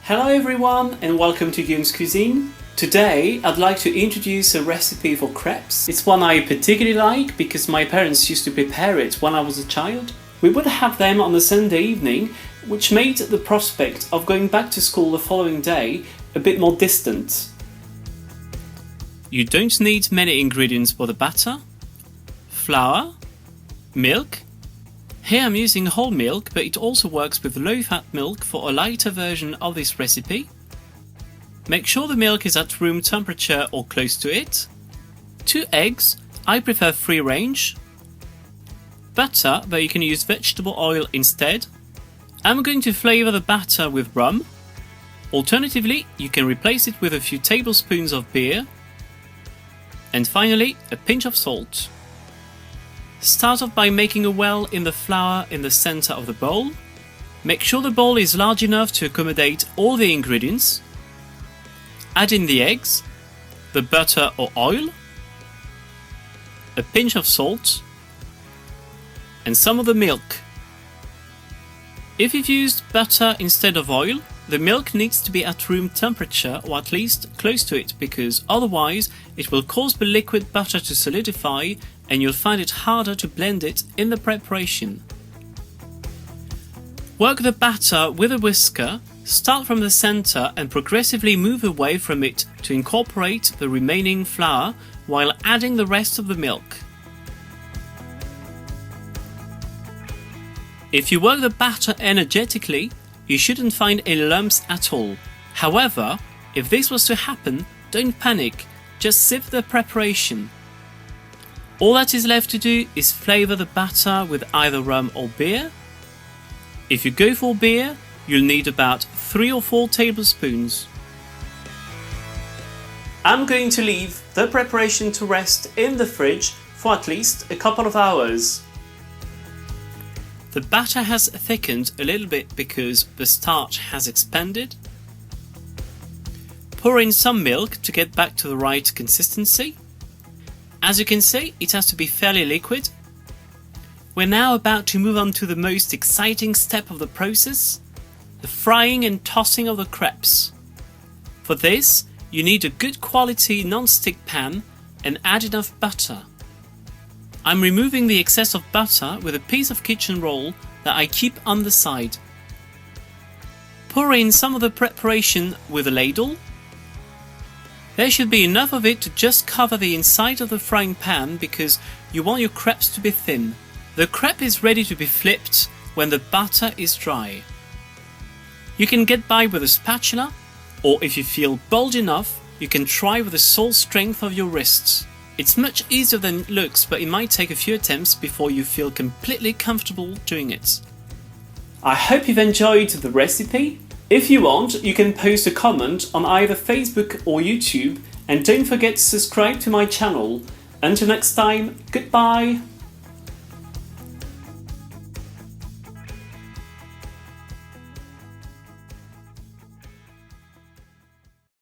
Hello everyone and welcome to Guillaume's Cuisine. Today I'd like to introduce a recipe for crepes. It's one I particularly like because my parents used to prepare it when I was a child. We would have them on a Sunday evening, which made the prospect of going back to school the following day a bit more distant. You don't need many ingredients for the batter. Flour, milk. Here I'm using whole milk, but it also works with low-fat milk for a lighter version of this recipe. Make sure the milk is at room temperature or close to it. 2 eggs, I prefer free range. Butter, but you can use vegetable oil instead. I'm going to flavour the batter with rum. Alternatively, you can replace it with a few tablespoons of beer. And finally, a pinch of salt. Start off by making a well in the flour in the center of the bowl. Make sure the bowl is large enough to accommodate all the ingredients. Add in the eggs, the butter or oil, a pinch of salt, and some of the milk. If you've used butter instead of oil, the milk needs to be at room temperature or at least close to it, because otherwise it will cause the liquid butter to solidify and you'll find it harder to blend it in the preparation. Work the batter with a whisker, start from the center and progressively move away from it to incorporate the remaining flour while adding the rest of the milk. If you work the batter energetically, you shouldn't find any lumps at all. However, if this was to happen, don't panic, just sieve the preparation. All that is left to do is flavour the batter with either rum or beer. If you go for beer, you'll need about 3 or 4 tablespoons. I'm going to leave the preparation to rest in the fridge for at least a couple of hours. The batter has thickened a little bit because the starch has expanded. Pour in some milk to get back to the right consistency. As you can see, it has to be fairly liquid. We're now about to move on to the most exciting step of the process, the frying and tossing of the crepes. For this, you need a good quality non-stick pan and add enough butter. I'm removing the excess of butter with a piece of kitchen roll that I keep on the side. Pour in some of the preparation with a ladle. There should be enough of it to just cover the inside of the frying pan because you want your crepes to be thin. The crepe is ready to be flipped when the butter is dry. You can get by with a spatula, or if you feel bold enough, you can try with the sole strength of your wrists. It's much easier than it looks, but it might take a few attempts before you feel completely comfortable doing it. I hope you've enjoyed the recipe. If you want, you can post a comment on either Facebook or YouTube, and don't forget to subscribe to my channel. Until next time, goodbye!